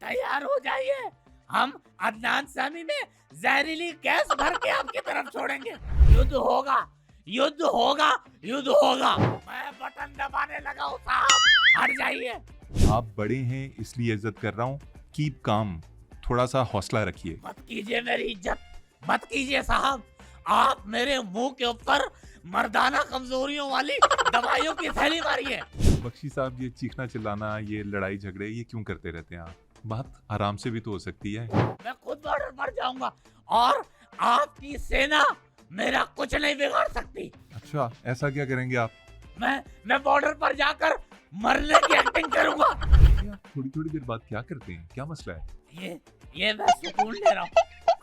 तैयार हो जाइए, हम अदनान सामी में जहरीली गैस भर के आपकी तरफ छोड़ेंगे। युद्ध होगा, युद्ध होगा, युद्ध होगा। मैं बटन दबाने लगा हूँ साहब, हट जाइए। आप बड़े हैं इसलिए इज्जत कर रहा हूँ। कीप काम, थोड़ा सा हौसला रखिए। मत कीजिए मेरी इज्जत, मत कीजिए साहब। आप मेरे मुंह के ऊपर मर्दाना कमजोरियों वाली दवाइयों की थैली मारिए। बख्शी साहब, ये चीखना चिल्लाना, ये लड़ाई झगड़े, ये क्यों करते रहते हैं आप? बात आराम से भी तो हो सकती है। मैं खुद बॉर्डर पर जाऊंगा और आपकी सेना मेरा कुछ नहीं बिगाड़ सकती। अच्छा, ऐसा क्या करेंगे आप? मैं बॉर्डर पर जाकर मरने की एक्टिंग करूंगा। ये आप थोड़ी थोड़ी देर बाद क्या करते हैं? क्या मसला है? ये मैं सुकून ले रहा हूँ।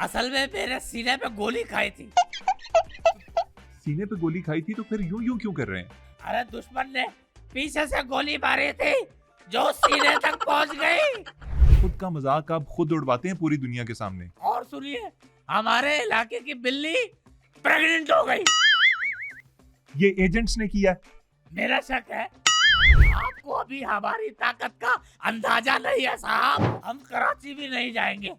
असल में मेरे सीने पे गोली खाई थी। सीने पे गोली खाई थी तो फिर यूं यूं क्यों कर रहे हैं? अरे दुश्मन ने पीछे से गोली मारी थी जो सीने तक पहुंच गई। खुद का मजाक आप खुद उड़वाते हैं पूरी दुनिया के सामने। और सुनिए, हमारे इलाके की बिल्ली प्रेग्नेंट हो गई। ये एजेंट्स ने किया है। मेरा शक है आपको अभी हमारी ताकत का अंदाजा नहीं है साहब। हम कराची भी नहीं जाएंगे।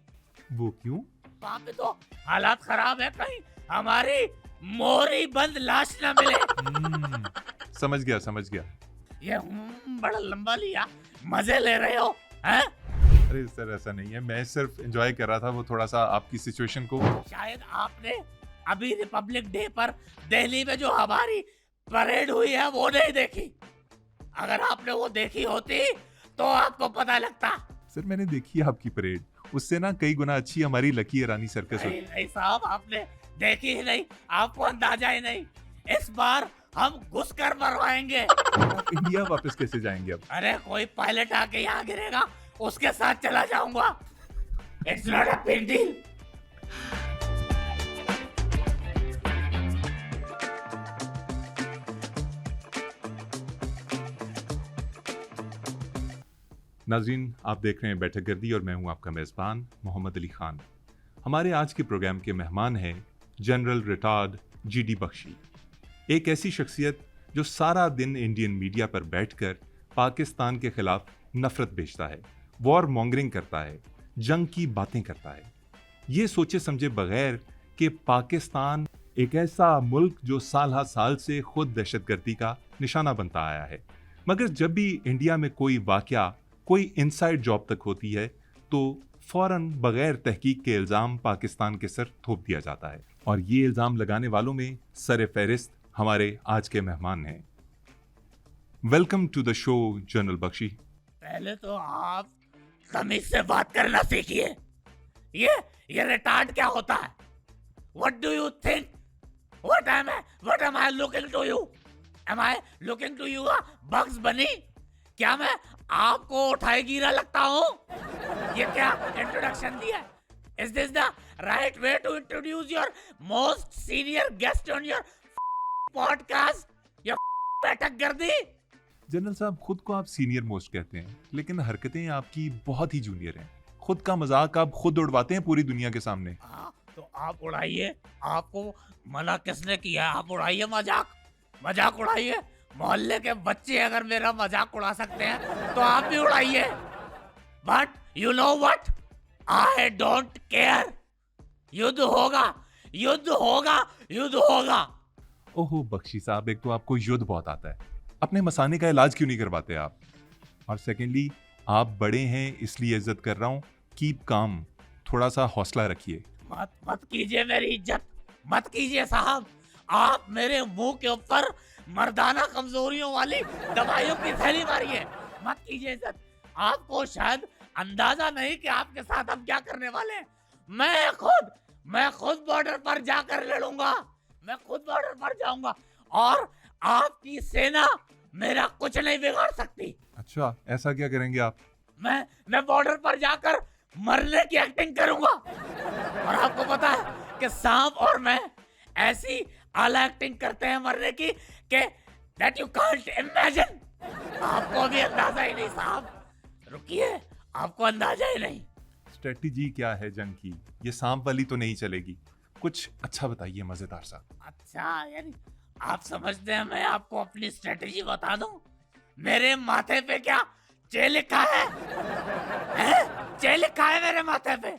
वो क्यों? वहाँ पे तो हालात खराब है, कहीं हमारी मोरी बंद लाश न मिले। समझ गया समझ गया। ये बड़ा लंबा लिया, मजे ले रहे हो हैं? अरे सर, ऐसा नहीं है, मैं सिर्फ एंजॉय कर रहा था वो थोड़ा सा आपकी सिचुएशन को। शायद आपने अभी रिपब्लिक डे पर दिल्ली में जो हमारी परेड हुई है वो नहीं देखी। अगर आपने वो देखी होती तो आपको पता लगता। सर, मैंने देखी है आपकी परेड, उससे ना कई गुना अच्छी हमारी लकी रानी सर्कस नहीं, होती। नहीं साहब, आपने देखी ही नहीं, आपको अंदाजा ही नहीं। इस बार हम घुस कर मरवाएंगे। आप इंडिया वापस कैसे जाएंगे अब? अरे कोई पायलट आके यहाँ गिरेगा, उसके साथ चला जाऊंगा। It's not a big deal. नाज़रीन, आप देख रहे हैं बैठक गर्दी और मैं हूं आपका मेज़बान मोहम्मद अली खान। हमारे आज के प्रोग्राम के मेहमान हैं जनरल रिटायर्ड जीडी बख्शी, एक ऐसी शख्सियत जो सारा दिन इंडियन मीडिया पर बैठकर पाकिस्तान के खिलाफ नफरत बेचता है, वॉर मॉन्गरिंग करता है, जंग की बातें करता है, ये सोचे समझे बगैर कि पाकिस्तान एक ऐसा मुल्क जो साल हर साल से खुद दहशतगर्दी का निशाना बनता आया है। मगर जब भी इंडिया में कोई वाकया, कोई इनसाइड जॉब तक होती है तो फौरन बगैर तहकीक के इल्ज़ाम पाकिस्तान के सर थोप दिया जाता है। और ये इल्ज़ाम लगाने वालों में सर फहरिस्त हमारे आज के मेहमान हैं। Welcome to the show general Bakshi. पहले तो आप तमीज से बात करना सीखिए। ये रिटार्ड क्या होता है? What do you think? What am I looking to you? Am I looking to you a Bugs Bunny? क्या मैं आपको उठाए गिरा लगता हूँ? ये क्या इंट्रोडक्शन दिया? Is this the right way to introduce your most senior guest on your podcast? Your बैठक गर्दी? जनरल साहब, खुद को आप सीनियर मोस्ट कहते हैं, लेकिन हरकतें आपकी बहुत ही जूनियर हैं। खुद का मजाक आप खुद उड़वाते हैं पूरी दुनिया के सामने। तो आप उड़ाइए, आपको मना किसने किया? आप उड़ाइए मजाक उड़ाइए। मोहल्ले के बच्चे अगर मेरा मजाक उड़ा सकते हैं तो आप भी उड़ाइए। But you know what, I don't care. युद्ध होगा, युद्ध होगा, युद्ध होगा। ओहो बख्शी साहब, एक तो आपको युद्ध बहुत आता है, अपने मसाने का इलाज क्यों नहीं करवाते आप? और सेकेंडली, आप बड़े हैं इसलिए इज्जत कर रहा हूँ। कीप काम, थोड़ा सा हौसला रखिए। मत कीजिए मेरी इज्जत, मत कीजिए साहब। आप मेरे मुंह के ऊपर मर्दाना कमजोरियों वाली दवाइयों की थैली मारिए। मत कीजिए इज्जत। आपको शायद अंदाजा नहीं कि आपके साथ हम क्या करने वाले हैं। मैं खुद बॉर्डर पर जाकर लड़ूंगा। मैं खुद बॉर्डर पर जाऊंगा और आपकी सेना मेरा कुछ नहीं बिगाड़ सकती। अच्छा, ऐसा क्या करेंगे आप? मैं बॉर्डर पर जाकर मरने की एक्टिंग करूंगा। और आपको पता है कि सांप और मैं ऐसी आला एक्टिंग करते हैं मरने की कि that you can't imagine। आपको भी अंदाजा ही नहीं साहब। रुकिए, आपको अंदाजा ही नहीं। स्ट्रेटजी क्या है जंग की? ये सांप वाली तो नहीं चलेगी, कुछ अच्छा बताइए, मजेदार सा। अच्छा, यानी आप समझते हैं मैं आपको अपनी स्ट्रेटजी बता दूं? मेरे माथे पे क्या चे लिखा है? बच्चे लिखा है मेरे माथे पे।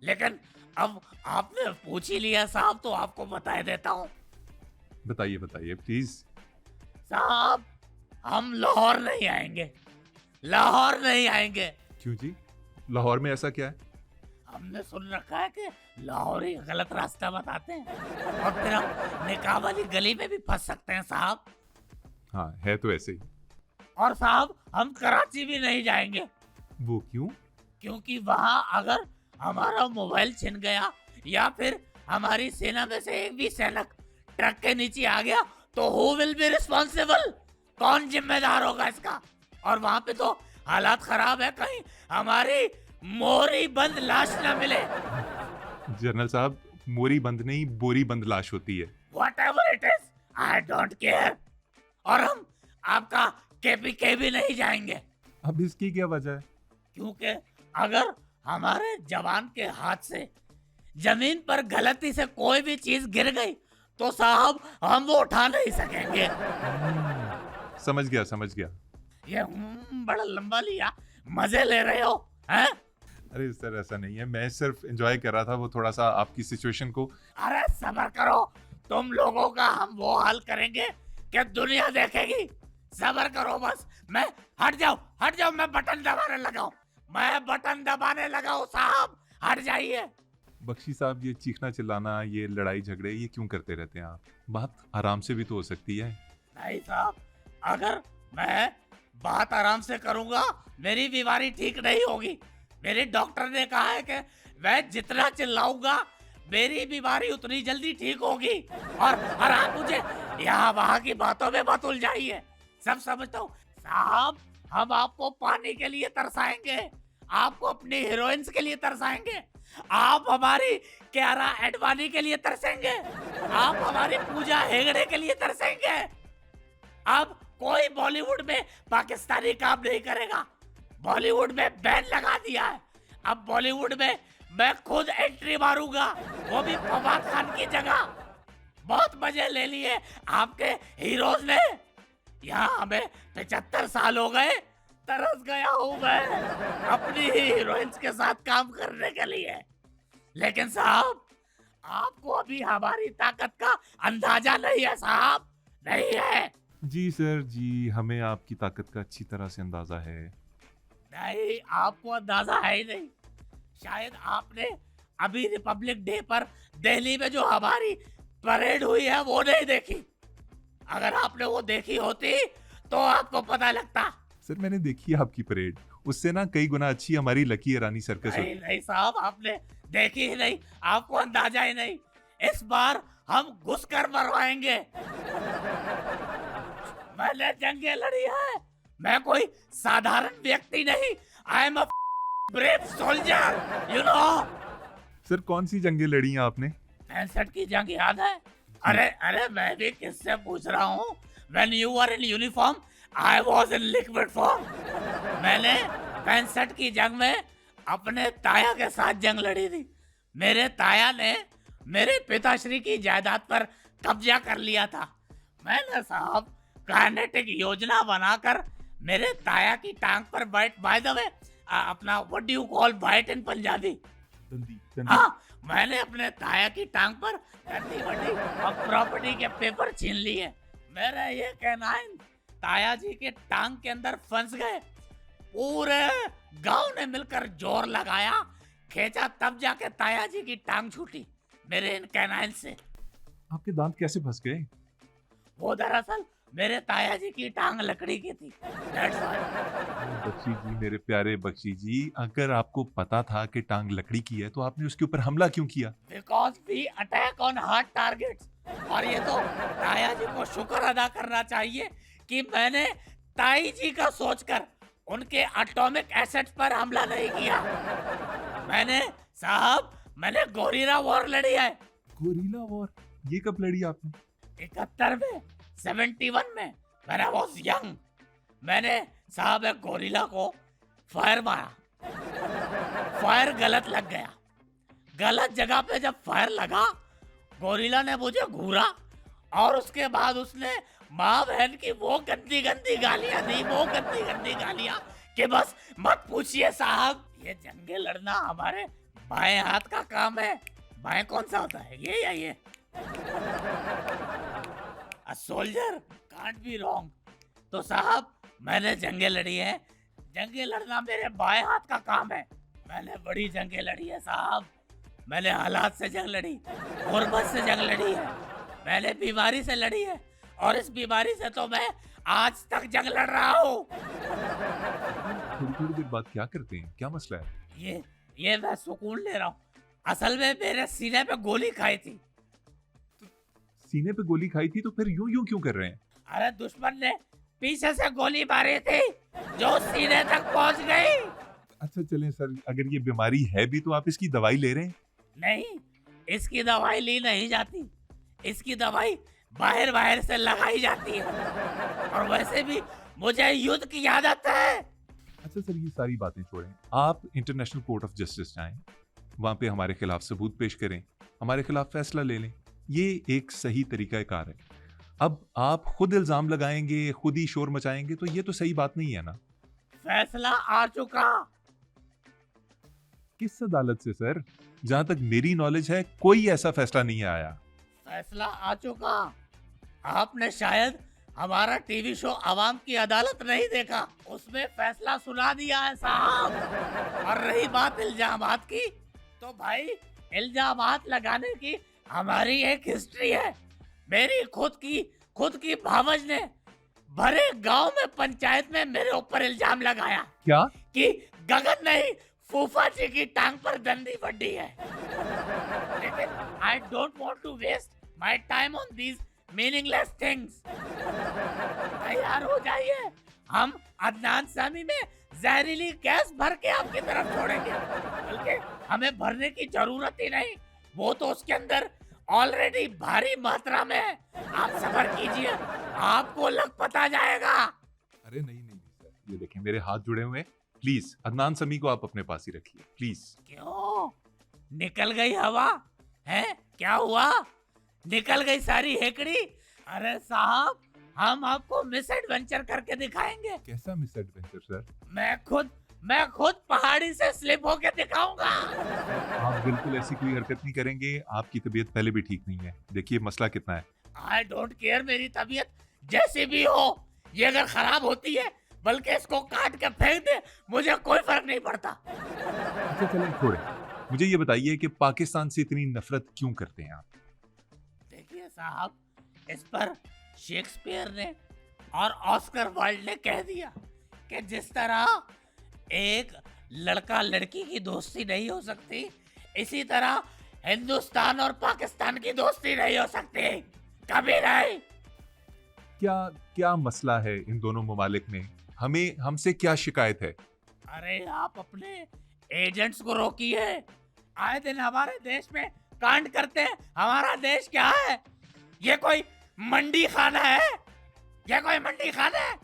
लेकिन अब आपने पूछ ही लिया साहब तो आपको बता देता हूँ। बताइए बताइए प्लीज। साहब हम लाहौर नहीं आएंगे, लाहौर नहीं आएंगे। क्यों जी, लाहौर में ऐसा क्या है? हमने सुन रखा है कि लाहौरी गलत रास्ता बताते हैं और फिर हम निकाह वाली गली में भी फंस सकते हैं साहब। हाँ है तो ऐसे ही। और साहब हम कराची भी नहीं जाएंगे, वो क्यों? क्योंकि वहां अगर हमारा मोबाइल छिन गया या फिर हमारी सेना में से एक भी सैनिक ट्रक के नीचे आ गया तो हु विल बी रिस्पॉन्सिबल, कौन जिम्मेदार होगा इसका। और वहां पे तो हालात खराब है, कहीं हमारी मोरी बंद लाश ना मिले। जनरल साहब, मोरी बंद नहीं बोरी बंद लाश होती है। Whatever it is, I don't care। और हम आपका केपीके भी नहीं जाएंगे, अब इसकी क्या वजह है? क्योंकि अगर हमारे जवान के हाथ से जमीन पर गलती से कोई भी चीज गिर गई तो साहब हम वो उठा नहीं सकेंगे। समझ गया समझ गया। ये बड़ा लंबा लिया, मजे ले रहे हो हैं? अरे सर ऐसा नहीं है, मैं सिर्फ एंजॉय कर रहा था वो थोड़ा सा आपकी सिचुएशन को। अरे सब्र करो, तुम लोगों का हम वो हाल करेंगे कि दुनिया देखेगी। सब्र करो बस। मैं हट जाओ, मैं बटन दबाने लगाऊं, मैं बटन दबाने लगाऊं साहब, हट जाइए। बख्शी साहब, ये चीखना चिल्लाना, ये लड़ाई झगड़े, ये क्यों करते रहते हैं आप? बात आराम से भी तो हो सकती है। नहीं साहब, अगर मैं बात आराम से करूंगा मेरी बीमारी ठीक नहीं होगी। मेरे डॉक्टर ने कहा है कि मैं जितना चिल्लाऊंगा मेरी बीमारी उतनी जल्दी ठीक होगी। और आप मुझे यहाँ वहाँ की बातों में मत उलझाइए, सब समझता हूँ साहब। हम आपको पानी के लिए तरसाएंगे, आपको अपनी हीरोइंस के लिए तरसाएंगे, आप हमारी क्यारा एडवाणी के लिए तरसेंगे, आप हमारी पूजा हेगड़े के लिए तरसेंगे। अब कोई बॉलीवुड में पाकिस्तानी काम नहीं करेगा, बॉलीवुड में बैन लगा दिया है। अब बॉलीवुड में मैं खुद एंट्री मारूंगा, वो भी फवाद खान की जगह। बहुत मजे ले लिए आपके हीरोज ने। यहाँ हमें 75 साल हो गए, तरस गया हूँ मैं अपनी हीरोइंस के साथ काम करने के लिए। लेकिन साहब आपको अभी हमारी ताकत का अंदाजा नहीं है साहब, नहीं है। जी सर जी, हमें आपकी ताकत का अच्छी तरह से अंदाजा है। नहीं, आपको अंदाजा है ही नहीं। शायद आपने अभी रिपब्लिक डे पर दिल्ली में जो हमारी परेड हुई है वो नहीं देखी। अगर आपने वो देखी होती तो आपको पता लगता। सर मैंने देखी है आपकी परेड, उससे ना कई गुना अच्छी हमारी लकी रानी सर्कस नहीं, नहीं साहब, आपने देखी ही नहीं, आपको अंदाजा ही नहीं। इस बार हम घुस कर मरवाएंगे। मैंने जंगे लड़ी है, मैं कोई साधारण व्यक्ति नहीं। I am a brave soldier, you know. Sir कौन सी जंगें लड़ी हैं आपने? 65 की जंग याद है? अरे मैं भी किससे पूछ रहा हूँ। When you were in uniform, I was in liquid form। मैंने 65 की जंग में अपने ताया के साथ जंग लड़ी थी। मेरे ताया ने मेरे पिताश्री की जायदाद पर कब्जा कर लिया था। मैंने साहब काइनेटिक योजना बनाकर मेरे ताया की टांग पर बाइट, बाय द वे अपना what do you call bite in Punjabi? हाँ, मैंने अपने ताया की टांग पर गंदी वड्डी और प्रॉपर्टी के पेपर छीन लिए। मेरा ये कैनाइन ताया जी के टांग के अंदर फंस गए। पूरे गांव ने मिलकर जोर लगाया, खींचा, तब जाके ताया जी की टांग छूटी मेरे इन कैनाइन से। आपके दांत कैसे फंस गए? वो दरअसल मेरे ताया जी की टांग लकड़ी की थी। That's why। बख्शी जी, मेरे प्यारे बख्शी जी, अगर आपको पता था कि टांग लकड़ी की है तो आपने उसके ऊपर हमला क्यों किया? Because we attack on hard targets। और ये तो ताया जी को शुक्र अदा करना चाहिए कि मैंने ताई जी का सोचकर उनके एटॉमिक एसेट्स पर हमला नहीं किया। मैंने गोरिल्ला वॉर लड़ी है। Gorilla war? ये कब लड़ी आपने? 71 में, 71 में, when I was young। मैंने साहब एक गोरिल्ला को फायर मारा, फायर गलत लग गया। गलत जगह पे जब फायर लगा, गोरिल्ला ने मुझे घूरा और उसके बाद उसने माँ बहन की वो गंदी गंदी गालियां दी, वो गंदी गंदी गालियां कि बस मत पूछिए साहब। ये जंगे लड़ना हमारे बाएं हाथ का काम है। बाएं कौन सा होता है, ये या ये? A soldier can't be wrong। तो साहब मैंने जंगे लड़ी है, जंगे लड़ना मेरे बाएं हाथ का काम है। मैंने बड़ी जंगे लड़ी है साहब। मैंने हालात से जंग लड़ी, गुर्बत से जंग लड़ी है, मैंने बीमारी से लड़ी है, और इस बीमारी से तो मैं आज तक जंग लड़ रहा हूँ। थोड़ी थोड़ी देर बाद क्या करते हैं, क्या मसला है? ये मैं सुकून ले रहा हूँ। असल में मेरे सीने पे गोली खाई थी। सीने पे गोली खाई थी तो फिर यूं यूं क्यों कर रहे हैं? अरे दुश्मन ने पीछे से गोली मारी थी जो सीने तक पहुंच गई। अच्छा चलें सर, अगर ये बीमारी है भी तो आप इसकी दवाई ले रहे हैं? नहीं, इसकी दवाई ली नहीं जाती, इसकी दवाई बाहर बाहर से लगाई जाती है। और वैसे भी मुझे युद्ध की आदत है। अच्छा सर, ये सारी बातें छोड़ें, आप इंटरनेशनल कोर्ट ऑफ जस्टिस जाएं, वहां पे हमारे खिलाफ सबूत पेश करें, हमारे खिलाफ फैसला ले लें। ये एक सही तरीका कार है। अब आप खुद इल्जाम लगाएंगे, खुद ही शोर मचाएंगे, तो ये तो सही बात नहीं है ना। फैसला आ चुका। किस अदालत से सर? जहां तक मेरी नॉलेज है कोई ऐसा फैसला नहीं आया। फैसला आ चुका। आपने शायद हमारा टीवी शो आवाम की अदालत नहीं देखा, उसमें फैसला सुना दिया है साहब। और रही बात इल्जामात की, तो भाई इल्जामात लगाने की हमारी एक हिस्ट्री है। मेरी खुद की भावज ने भरे गांव में पंचायत में मेरे ऊपर इल्जाम लगाया। क्या? कि गगन नहीं, फूफा जी की टांग पर डंडी बड्डी है। लेकिन I don't want to waste my time on these meaningless things। तैयार हो जाइए, हम अदनान सामी में जहरीली गैस भर के आपकी तरफ छोड़ेंगे। बल्कि हमें भरने की जरूरत ही नहीं, वो तो उसके अंदर ऑलरेडी भारी मात्रा में है। आप सब्र कीजिए, आपको लग पता जाएगा। अरे नहीं नहीं सर, ये देखें मेरे हाथ जुड़े हुए हैं। प्लीज अदनान समी को आप अपने पास ही रखिए प्लीज। क्यों निकल गई हवा है? क्या हुआ, निकल गई सारी हेकड़ी? अरे साहब, हम आपको मिस एडवेंचर करके दिखाएंगे। कैसा मिस एडवेंचर सर? मैं खुद पहाड़ी से स्लिप होके दिखाऊंगा। आप बिल्कुल ऐसी कोई हरकत नहीं करेंगे, आपकी तबीयत पहले भी ठीक नहीं है। देखिए मसला कितना है। आई डोंट केयर, मेरी तबीयत जैसी भी हो, ये अगर खराब होती है बल्कि इसको काट के फेंक दे, मुझे कोई फर्क नहीं पड़ता। अच्छा चलें छोड़े, मुझे ये बताइए कि पाकिस्तान से इतनी नफरत क्यों करते हैं आप? देखिए साहब, इस पर शेक्सपियर ने और ऑस्कर वाइल्ड ने कह दिया कि जिस तरह एक लड़का लड़की की दोस्ती नहीं हो सकती, इसी तरह हिंदुस्तान और पाकिस्तान की दोस्ती नहीं हो सकती, कभी नहीं। क्या मसला है इन दोनों ममालिक में? हमें हमसे क्या शिकायत है? अरे आप अपने एजेंट्स को रोकिए, आए दिन हमारे देश में कांड करते हैं। हमारा देश क्या है? ये कोई मंडी खाना है? ये कोई मंडी खाना है?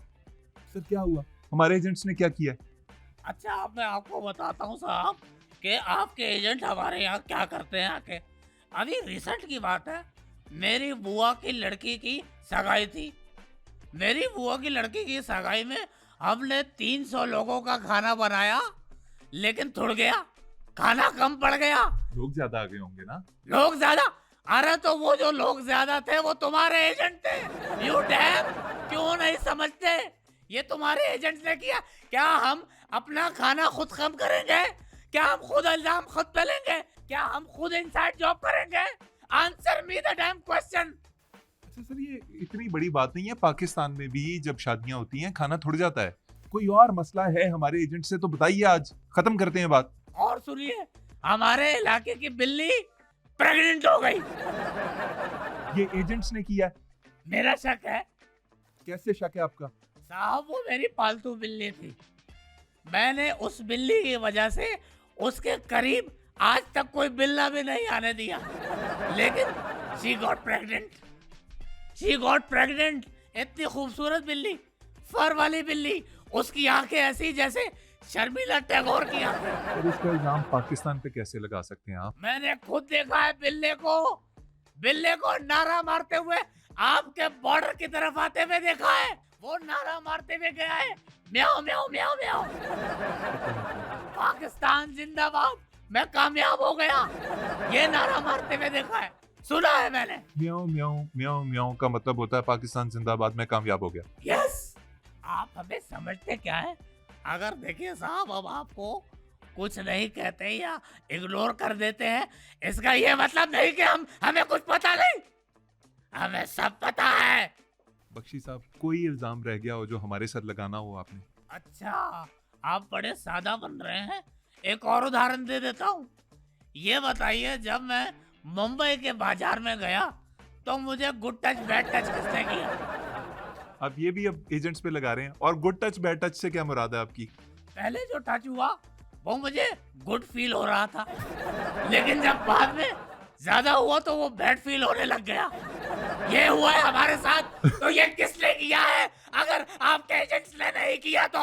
सर क्या हुआ, हमारे एजेंट्स ने क्या किया? अच्छा, अब मैं आपको बताता हूँ साहब कि आपके एजेंट हमारे यहाँ क्या करते हैं आके। अभी रिसेंट की बात है, मेरी बुआ की लड़की की सगाई थी। मेरी बुआ की लड़की की सगाई में हमने 300 लोगों का खाना बनाया, लेकिन थुड़ गया, खाना कम पड़ गया। लोग ज्यादा आ गए होंगे ना? लोग ज्यादा? अरे तो वो जो लोग ज्यादा थे वो तुम्हारे एजेंट थे। यू डैम, क्यों नहीं समझते? ये तुम्हारे एजेंट्स ने किया। क्या हम अपना खाना खुद कम करेंगे? क्या हम खुद इल्जाम खुद पे लेंगे? क्या हम खुद इनसाइड जॉब करेंगे? Answer me the dam question. अच्छा सर, ये इतनी बड़ी बात नहीं है। पाकिस्तान में भी जब शादियां होती हैं खाना थोड़ जाता है। कोई और मसला है हमारे एजेंट से तो बताइए, आज खत्म करते हैं बात। और सुनिए, हमारे इलाके की बिल्ली प्रेग्नेंट हो गई। ये एजेंट्स ने किया? मेरा शक है। कैसे शक है आपका? साहब, वो मेरी पालतू बिल्ली थी। मैंने उस बिल्ली की वजह से उसके करीब आज तक कोई बिल्ला भी नहीं आने दिया, लेकिन she got pregnant। She got pregnant। इतनी खूबसूरत बिल्ली, फर वाली बिल्ली, उसकी आंखें ऐसी जैसे शर्मिला टैगोर की आंखें। और इसका इल्जाम पाकिस्तान पे कैसे लगा सकते हैं आप? मैंने खुद देखा है बिल्ले को नारा मारते हुए आपके बॉर्डर की तरफ आते हुए देखा है। वो नारा मारते हुए गया है, म्याओ म्याओ म्याओ म्याओ। पाकिस्तान जिंदाबाद, मैं कामयाब हो गया, ये नारा मारते हुए देखा है, सुना है मैंने। म्याऊं म्याऊं म्याऊं म्याऊं का मतलब होता है पाकिस्तान जिंदाबाद, मैं कामयाब हो गया। यस। आप हमें समझते क्या है? अगर देखिए साहब, अब आपको कुछ नहीं कहते या इग्नोर कर देते हैं, इसका ये मतलब नहीं कि हमें कुछ पता नहीं, हमें सब पता है। बख्शी साहब, कोई इल्जाम रह गया हो जो हमारे सर लगाना हो आपने? अच्छा, आप बड़े सादा बन रहे हैं। एक और उदाहरण दे देता हूँ। ये बताइए, जब मैं मुंबई के बाजार में गया तो मुझे गुड टच बैड टच किसने किया? आप ये भी अब एजेंट्स पे लगा रहे हैं। और गुड टच बैड टच से क्या मुराद है आपकी? पहले जो टच हुआ वो मुझे गुड फील हो रहा था, लेकिन जब बाद में ज्यादा हुआ तो वो बैड फील होने लग गया। ये हुआ है हमारे साथ, तो ये किसने किया है? अगर आपके एजेंट्स ने नहीं किया तो?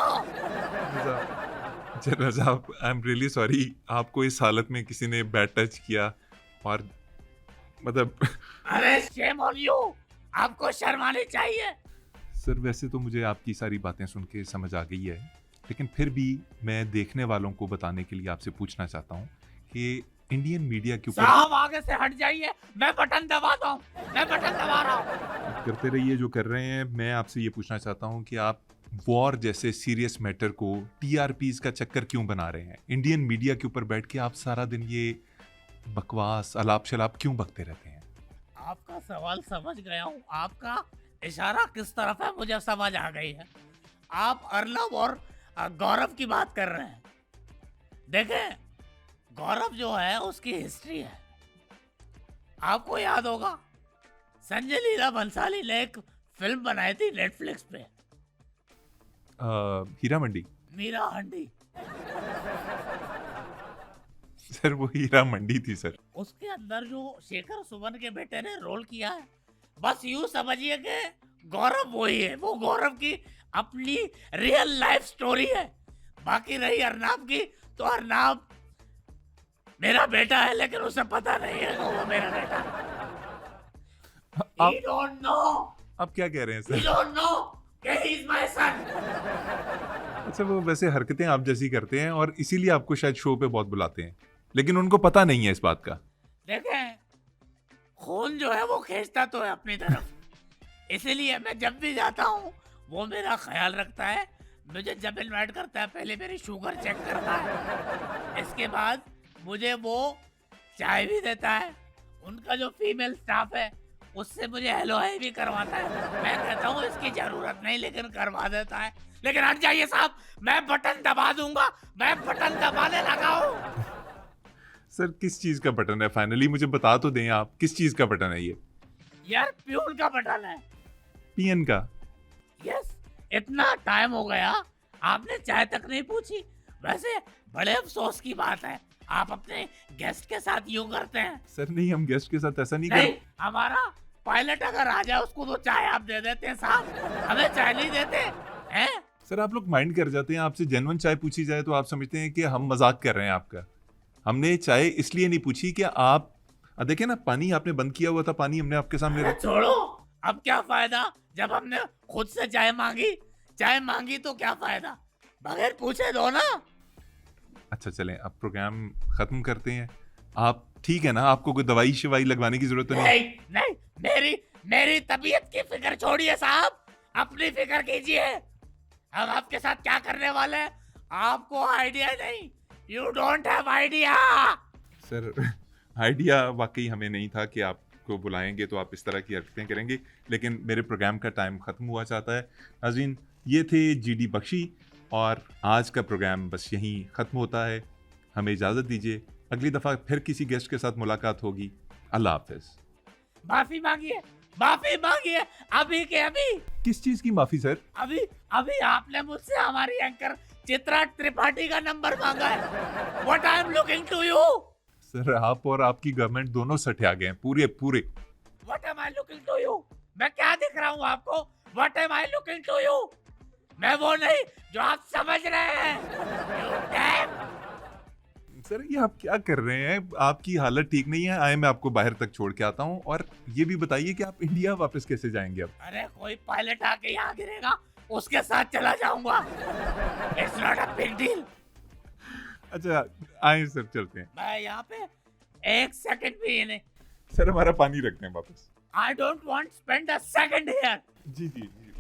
जनरल साहब, आई एम रियली सॉरी, आपको इस हालत में किसी ने बैड टच किया और मतलब अरे शेम ऑन यू, आपको शर्म आनी चाहिए। सर, वैसे तो मुझे आपकी सारी बातें सुन के समझ आ गई है, लेकिन फिर भी मैं देखने वालों को बताने के लिए आपसे पूछना चाहता हूँ कि इंडियन मीडिया के ऊपर। साहब आगे से हट जाइए, मैं बटन दबाता हूँ, मैं बटन दबा रहा हूँ। करते रहिए जो कर रहे हैं। मैं आपसे ये पूछना चाहता हूँ कि आप वॉर जैसे सीरियस मैटर को टीआरपीज का चक्कर क्यों बना रहे हैं? इंडियन मीडिया के ऊपर बैठ के आप सारा दिन ये बकवास अलाप शलाप क्यों बकते रहते हैं? आपका सवाल समझ गया हूँ, आपका इशारा किस तरफ है मुझे समझ आ गई है। आप अर्नब और गौरव की बात कर रहे हैं। देखें, गौरव जो है उसकी हिस्ट्री है, आपको याद होगा संजय लीला भंसाली ने एक फिल्म बनाई थी नेटफ्लिक्स पे, हीरा मंडी। मीरा हंडी। सर, वो हीरा मंडी थी सर। उसके अंदर जो शेखर सुमन के बेटे ने रोल किया है, बस यूं समझिए कि गौरव वही है। वो गौरव की अपनी रियल लाइफ स्टोरी है। बाकी रही अर्नाब की, तो अर्नाब मेरा बेटा है, लेकिन उसे पता नहीं है कि वो मेरा बेटा है। He don't know. आप क्या कह रहे हैं He सर? don't know कि he is my son. अच्छा, वो वैसे हरकतें आप जैसी करते हैं और इसीलिए आपको शायद शो पे बहुत बुलाते हैं, लेकिन उनको पता नहीं है इस बात का। देखें, खून जो है वो खींचता तो है अपनी तरफ, इसीलिए मैं जब भी जाता हूँ वो मेरा ख्याल रखता है। मुझे जब इन्वाइट करता है पहले मेरी शुगर चेक करता है, इसके बाद मुझे वो चाय भी देता है। उनका जो फीमेल स्टाफ है उससे मुझे हेलो हाय भी करवाता है। मैं कहता हूँ इसकी जरूरत नहीं, लेकिन करवा देता है। लेकिन हट जाइए साहब, मैं बटन दबा दूंगा, मैं बटन दबाने लगा हूँ। सर, किस चीज का बटन है? फाइनली मुझे बता तो दें, आप किस चीज का बटन है ये? यार प्यून का बटन है। पीएन का? यस। इतना टाइम हो गया, आपने चाय तक नहीं पूछी। वैसे बड़े अफसोस की बात है, आप अपने गेस्ट के साथ यूं करते हैं। सर नहीं, हम गेस्ट के साथ ऐसा नहीं नहीं, कर। हमारा पायलट अगर आ जाए उसको तो चाय आप दे देते हैं साहब, हमें चाय नहीं देते हैं। सर, आप लोग माइंड कर जाते हैं। आपसे जेन्युइन चाय पूछी जाए तो आप समझते हैं कि हम मजाक कर रहे हैं आपका। हमने चाय इसलिए नहीं पूछी कि आप देखिए ना, पानी आपने बंद किया हुआ था, पानी हमने आपके सामने अरे छोड़ो, अब क्या फायदा जब हमने खुद से चाय मांगी तो क्या फायदा, बगैर पूछे दो ना। अच्छा चलें, अब प्रोग्राम खत्म करते हैं। आप ठीक है ना? आपको कोई दवाई शिवाई लगवाने की जरूरत तो नहीं? नहीं, मेरी तबीयत की फिक्र छोड़िए साहब, अपनी फिक्र कीजिए। हम आपके साथ क्या करने वाले हैं आपको आइडिया नहीं। You don't have idea. Sir, idea वाकई हमें नहीं था कि आपको बुलाएंगे तो आप इस तरह की हरकतें करेंगे, लेकिन मेरे प्रोग्राम का टाइम ख़त्म हुआ चाहता है। नाज़रीन, ये थे जीडी बख्शी और आज का प्रोग्राम बस यहीं ख़त्म होता है। हमें इजाज़त दीजिए, अगली दफ़ा फिर किसी गेस्ट के साथ मुलाकात होगी। अल्लाह हाफ़िज़। माफी मांगिए अभी के अभी। किस चीज़ की माफ़ी सर? अभी आपने मुझसे हमारी एंकर चित्रा त्रिपाठी का नंबर मांगा है। What I am looking to you? Sir, आप और आपकी गवर्नमेंट दोनों सठे आ गए हैं, पूरे। What am I looking to you? मैं क्या दिख रहा हूँ आपको? What am I looking to you? मैं वो नहीं जो आप समझ रहे हैं। You damn! सर, ये आप क्या कर रहे हैं? आपकी हालत ठीक नहीं है। आए, मैं आपको बाहर तक छोड़ के आता हूँ। और ये भी बताइए कि आप इंडिया वापस कैसे जाएंगे अब? अरे कोई पायलट आके यहाँ गिरेगा उसके साथ चला जाऊंगा। It's not a big deal. अच्छा आए सर, चलते हैं। मैं यहाँ पे एक सेकंड भी नहीं। सर हमारा पानी रखते हैं वापस। I don't want spend a second here. जी जी जी।